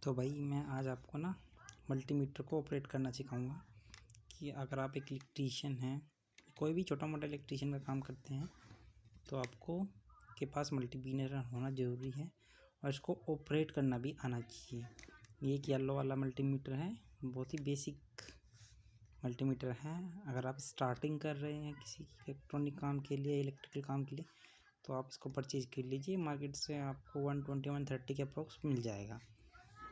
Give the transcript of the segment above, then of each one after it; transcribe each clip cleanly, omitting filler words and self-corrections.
तो भाई मैं आज आपको ना मल्टीमीटर को ऑपरेट करना सिखाऊंगा कि अगर आप एक इलेक्ट्रीशियन हैं, कोई भी छोटा मोटा इलेक्ट्रीशियन का काम करते हैं, तो आपको के पास मल्टीमीटर होना ज़रूरी है और इसको ऑपरेट करना भी आना चाहिए। ये एक येलो वाला मल्टीमीटर है, बहुत ही बेसिक मल्टीमीटर है। अगर आप स्टार्टिंग कर रहे हैं किसी इलेक्ट्रॉनिक काम के लिए, इलेक्ट्रिकल काम के लिए, तो आप इसको परचेज़ कर लीजिए। मार्केट से आपको 120-130 के अप्रोक्स मिल जाएगा।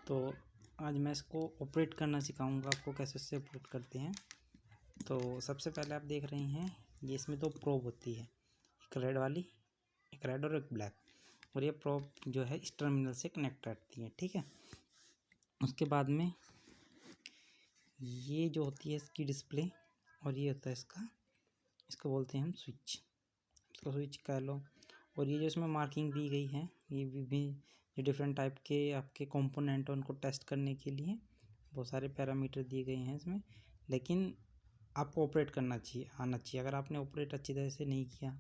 तो आज मैं इसको ऑपरेट करना सिखाऊंगा आपको, कैसे इससे ऑपरेट करते हैं। तो सबसे पहले आप देख रहे हैं, ये इसमें दो प्रोब होती है, एक रेड वाली, एक रेड और एक ब्लैक, और ये प्रोब जो है इस टर्मिनल से कनेक्ट करती है, ठीक है। उसके बाद में ये जो होती है इसकी डिस्प्ले, और ये होता है इसको बोलते हैं हम स्विच, इसको स्विच कह लो। और ये जो इसमें मार्किंग दी गई है, ये भी जो डिफरेंट टाइप के आपके कंपोनेंट हैं उनको टेस्ट करने के लिए बहुत सारे पैरामीटर दिए गए हैं इसमें। लेकिन आपको ऑपरेट करना चाहिए, आना चाहिए। अगर आपने ऑपरेट अच्छी तरह से नहीं किया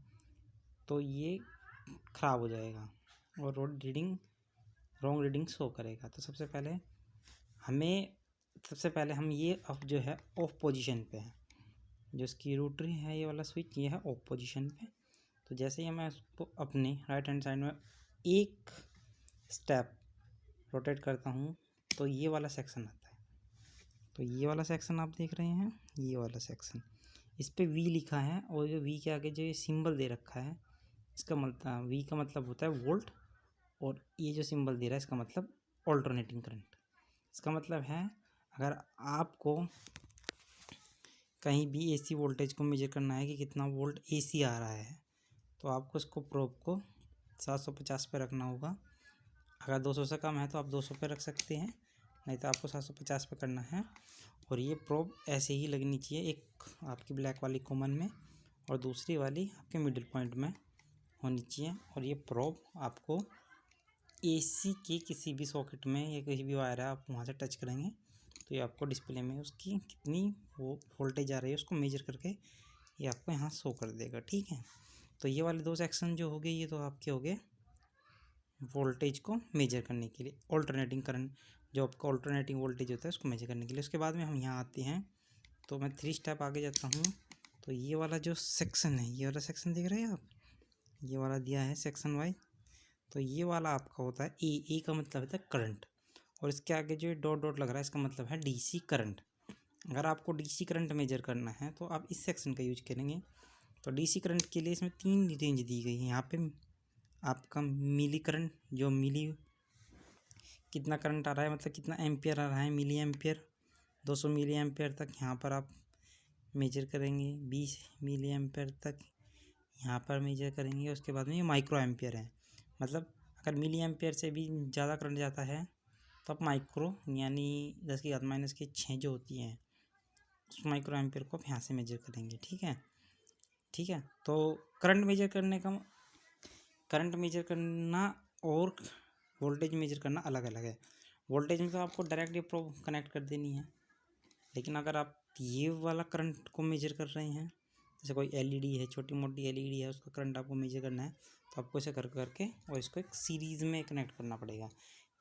तो ये ख़राब हो जाएगा और रॉन्ग रीडिंग शो करेगा। तो सबसे पहले हम ये अब जो है ऑफ पोजीशन पे है, जो इसकी रोटरी है ये वाला स्विच, ये है ऑफ पोजीशन पे। तो जैसे ही मैं इसको अपने राइट हैंड साइड में एक स्टेप रोटेट करता हूँ तो ये वाला सेक्शन आता है। तो ये वाला सेक्शन आप देख रहे हैं, ये वाला सेक्शन, इस पे वी लिखा है, और जो वी के आगे जो ये सिंबल दे रखा है, इसका मतलब वी का मतलब होता है वोल्ट, और ये जो सिंबल दे रहा है इसका मतलब ऑल्टरनेटिंग करंट। इसका मतलब है अगर आपको कहीं भी एसी वोल्टेज को मेजर करना है कि कितना वोल्ट एसी आ रहा है, तो आपको इसको प्रोब को 750 पे रखना होगा। अगर 200 से कम है तो आप 200 पे रख सकते हैं, नहीं तो आपको 750 पे करना है। और ये प्रोब ऐसे ही लगनी चाहिए, एक आपकी ब्लैक वाली कॉमन में और दूसरी वाली आपके मिडिल पॉइंट में होनी चाहिए। और ये प्रोब आपको एसी के किसी भी सॉकेट में या किसी भी वायर है आप वहाँ से टच करेंगे तो ये आपको डिस्प्ले में उसकी कितनी वो वोल्टेज आ रही है उसको मेजर करके ये आपको यहाँ शो कर देगा, ठीक है। तो ये वाले दो सेक्शन जो हो गए, ये तो आपके हो गए वोल्टेज को मेजर करने के लिए, ऑल्टरनेटिंग करंट जो आपका ऑल्टरनेटिंग वोल्टेज होता है उसको मेजर करने के लिए। उसके बाद में हम यहाँ आते हैं, तो मैं 3 स्टेप आगे जाता हूँ। तो ये वाला जो सेक्शन है, ये वाला सेक्शन देख रहे हैं आप, ये वाला दिया है सेक्शन वाइज। तो ये वाला आपका होता है ए का मतलब होता है करंट, और इसके आगे जो डॉट डॉट लग रहा है इसका मतलब है डीसी करंट। अगर आपको डीसी करंट मेजर करना है तो आप इस सेक्शन का यूज करेंगे। तो डीसी करंट के लिए इसमें 3 रेंज दी गई है। यहाँ पे आपका मिली करंट, जो मिली कितना करंट आ रहा है, मतलब कितना एम्पियर आ रहा है, मिली एम्पियर, 200 मिली एम्पियर तक यहाँ पर आप मेजर करेंगे, 20 मिली एम्पियर तक यहाँ पर मेजर करेंगे। उसके बाद में ये माइक्रो एम्पियर है, मतलब अगर मिली एम्पियर से भी ज़्यादा करंट जाता है तो आप माइक्रो यानी 10⁻⁻6 जो होती है उस माइक्रो एम्पियर को आप यहाँ से मेजर करेंगे, ठीक है, ठीक है। तो करंट मेजर करना और वोल्टेज मेजर करना अलग अलग है। वोल्टेज में तो आपको डायरेक्टली प्रोब कनेक्ट कर देनी है, लेकिन अगर आप ये वाला करंट को मेजर कर रहे हैं, जैसे कोई एलईडी है, छोटी मोटी एलईडी है, उसका करंट आपको मेजर करना है, तो आपको इसे करके और इसको एक सीरीज़ में कनेक्ट करना पड़ेगा।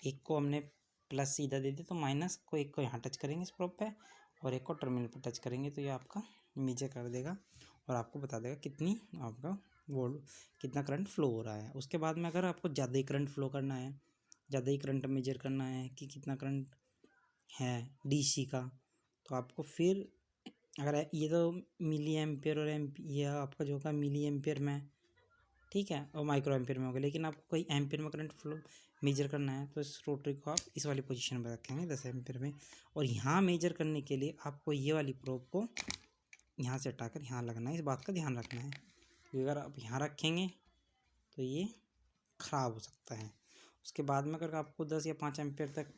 एक को हमने प्लस सीधा दे दिया तो माइनस को, एक को यहाँ टच करेंगे इस प्रोब पे और एक को टर्मिनल पर टच करेंगे, तो ये आपका मेजर कर देगा और आपको बता देगा कितनी आपका कितना करंट फ्लो हो रहा है। उसके बाद में अगर आपको ज़्यादा ही करंट फ्लो करना है, ज़्यादा ही करंट मेजर करना है कि कितना करंट है डीसी का, तो आपको फिर अगर ये तो मिली एम्पियर और ये आपका जो होगा मिली एम्पियर में, ठीक है, और माइक्रो एम्पियर में होगा। लेकिन आपको कोई एम्पियर में करंट फ्लो मेजर करना है तो इस रोटरी को आप इस वाली पोजीशन पर रखेंगे 10 एम्पियर में, और यहाँ मेजर करने के लिए आपको ये वाली प्रोब को यहाँ से हटाकर यहाँ लगना है। इस बात का ध्यान रखना है कि अगर आप यहाँ रखेंगे तो ये ख़राब हो सकता है। उसके बाद में अगर आपको 10 या 5 एम्पियर तक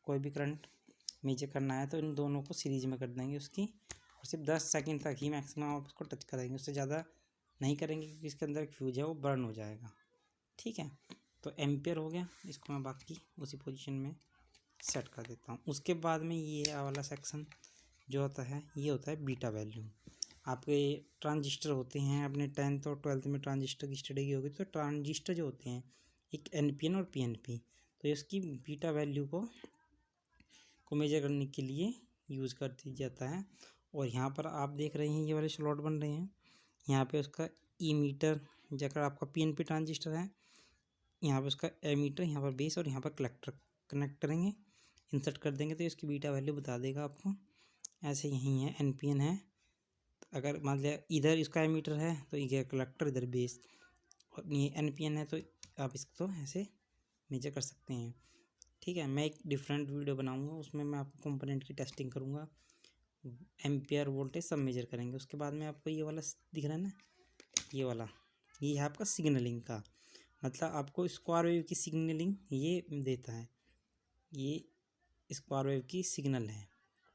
कोई भी करंट मेजर करना है तो इन दोनों को सीरीज में कर देंगे उसकी, और सिर्फ 10 सेकंड तक ही मैक्सिमम आप उसको टच करेंगे, उससे ज़्यादा नहीं करेंगे क्योंकि इसके अंदर फ्यूज है वो बर्न हो जाएगा, ठीक है। तो एम्पियर हो गया, इसको मैं बाकी उसी पोजीशन में सेट कर देता हूँ। उसके बाद में ये वाला सेक्शन जो होता है ये होता है बीटा वैल्यू। आपके ट्रांजिस्टर होते हैं, अपने 10th और 12th में ट्रांजिस्टर की स्टडी की होगी, तो ट्रांजिस्टर जो होते हैं एक एनपीएन और पीएनपी, तो इसकी बीटा वैल्यू को को मेजर करने के लिए यूज़ कर दिया जाता है। और यहाँ पर आप देख रहे हैं ये वाले स्लॉट बन रहे हैं, यहाँ पे उसका ई मीटर, जैसे आपका पीएनपी ट्रांजिस्टर है, यहाँ पे उसका एमीटर, यहाँ पर बेस और यहाँ पर कलेक्टर कनेक्ट करेंगे, इंसर्ट कर देंगे तो इसकी बीटा वैल्यू बता देगा आपको। ऐसे यहीं है, एनपीएन है, अगर मान लिया इधर इसका एमीटर है तो इधर कलेक्टर, इधर बेस, और ये एनपीएन है तो आप इसको ऐसे मेजर कर सकते हैं। ठीक है, मैं एक डिफरेंट वीडियो बनाऊंगा, उसमें मैं आपको कंपोनेंट की टेस्टिंग करूंगा, एम्पियर वोल्टेज सब मेजर करेंगे। उसके बाद में आपको ये वाला दिख रहा है ना, ये वाला, ये है आपका सिग्नलिंग का, मतलब आपको स्क्वायर वेव की सिग्नलिंग ये देता है, ये स्क्वायर वेव की सिग्नल है,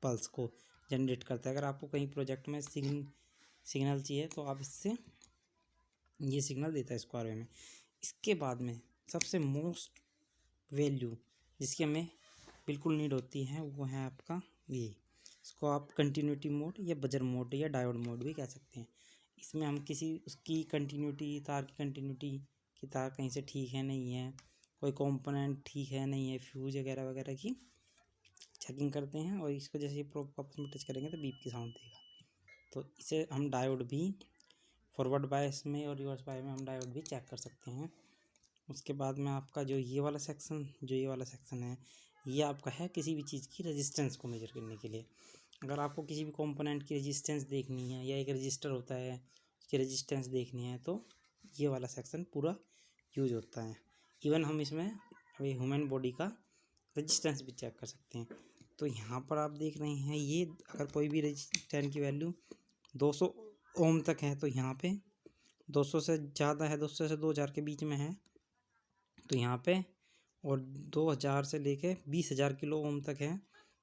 पल्स को जनरेट करता है। अगर आपको कहीं प्रोजेक्ट में सिग्नल चाहिए तो आप इससे ये सिग्नल देता है स्क्वायर वेव में। इसके बाद में सबसे मोस्ट वैल्यू जिसकी हमें बिल्कुल नीड होती है वो है आपका ये, इसको आप कंटिन्यूटी मोड या बजर मोड या डायोड मोड भी कह सकते हैं। इसमें हम किसी उसकी कंटिन्यूटी, तार की कंटिन्यूटी कि तार कहीं से ठीक है नहीं है, कोई कंपोनेंट ठीक है नहीं है, फ्यूज वगैरह वगैरह की चेकिंग करते हैं। और इसको जैसे प्रोब को आपस में टच करेंगे तो बीप की साउंड देगा। तो इसे हम डायोड भी फॉरवर्ड बायस में और रिवर्स बायस में हम डायोड भी चेक कर सकते हैं। उसके बाद में आपका जो ये वाला सेक्शन है, ये आपका है किसी भी चीज़ की रेजिस्टेंस को मेजर करने के लिए। अगर आपको किसी भी कंपोनेंट की रेजिस्टेंस देखनी है या एक रजिस्टर होता है उसकी रेजिस्टेंस देखनी है तो ये वाला सेक्शन पूरा यूज होता है। इवन हम इसमें अभी ह्यूमन बॉडी का रेजिस्टेंस भी चेक कर सकते हैं। तो यहाँ पर आप देख रहे हैं ये, अगर कोई भी रेजिस्टेंस की वैल्यू 200 ओम तक है तो यहाँ पे 200 से ज़्यादा है, 200 से 2000 के बीच में है तो यहाँ पे, और 2000 से लेके 20,000 किलो ओम तक है,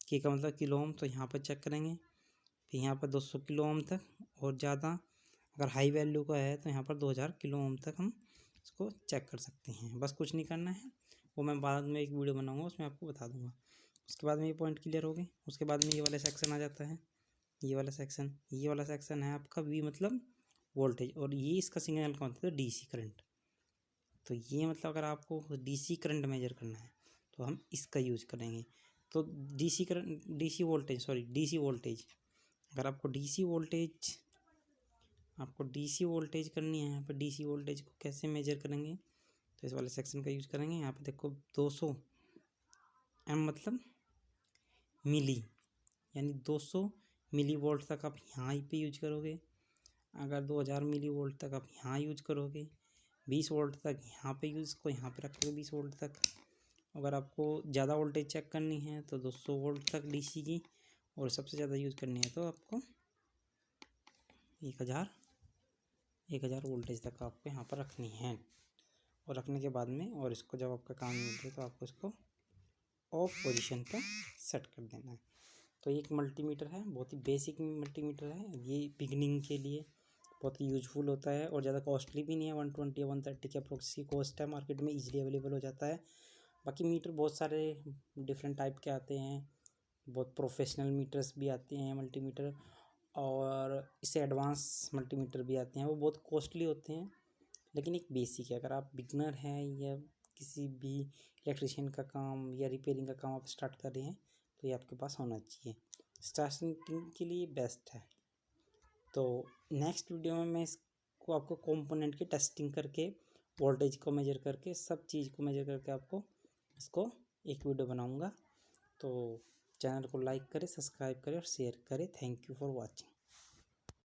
के का मतलब किलो ओम, तो यहाँ पर चेक करेंगे। फिर यहाँ पर 200 किलो ओम तक और ज़्यादा, अगर हाई वैल्यू का है तो यहाँ पर 2000 किलो ओम तक हम इसको चेक कर सकते हैं। बस कुछ नहीं करना है, वो मैं बाद में एक वीडियो बनाऊंगा उसमें आपको बता दूंगा। उसके बाद में ये पॉइंट क्लियर हो गए। उसके बाद में ये वाला सेक्शन आ जाता है, ये वाला सेक्शन है आपका वी मतलब वोल्टेज, और ये इसका सिग्नल का मतलब डीसी करंट। तो ये मतलब अगर आपको डीसी करंट मेजर करना है तो हम इसका यूज करेंगे। तो डीसी करंट, डीसी वोल्टेज, अगर आपको डीसी वोल्टेज करनी है, यहाँ पर डीसी वोल्टेज को कैसे मेजर करेंगे तो इस वाले सेक्शन का यूज करेंगे। यहाँ पे देखो 200 एम मतलब मिली, यानी 200 मिली वोल्ट तक आप यहाँ पे यूज करोगे। अगर 2000 मिली वोल्ट तक आप यहाँ यूज करोगे, 20 वोल्ट तक यहाँ पे यूज़ को यहाँ पे रखोगे 20 वोल्ट तक। अगर आपको ज़्यादा वोल्टेज चेक करनी है तो 200 वोल्ट तक डीसी की, और सबसे ज़्यादा यूज़ करनी है तो आपको 1000 वोल्टेज तक आपको यहाँ पर रखनी है। और रखने के बाद में, और इसको जब आपका काम नहीं होता तो आपको इसको ऑफ पोजीशन पर सेट कर देना है। तो ये एक मल्टीमीटर है, बहुत ही बेसिक मल्टीमीटर है, ये बिगनिंग के लिए बहुत ही यूजफुल होता है और ज़्यादा कॉस्टली भी नहीं है। 120 या 130 के अप्रोक्स की कॉस्ट है, मार्केट में इजीली अवेलेबल हो जाता है। बाकी मीटर बहुत सारे डिफरेंट टाइप के आते हैं, बहुत प्रोफेशनल मीटर्स भी आते हैं मल्टीमीटर, और इससे एडवांस मल्टीमीटर भी आते हैं, वो बहुत कॉस्टली होते हैं। लेकिन एक बेसिक है, अगर आप बिगनर हैं या किसी भी इलेक्ट्रिशियन का काम या रिपेयरिंग का काम आप स्टार्ट कर रहे हैं तो ये आपके पास होना चाहिए, स्टार्टिंग के लिए बेस्ट है। तो नेक्स्ट वीडियो में मैं इसको आपको कंपोनेंट की टेस्टिंग करके, वोल्टेज को मेजर करके, सब चीज़ को मेजर करके आपको इसको एक वीडियो बनाऊंगा। तो चैनल को लाइक करें, सब्सक्राइब करें और शेयर करें। Thank you for watching.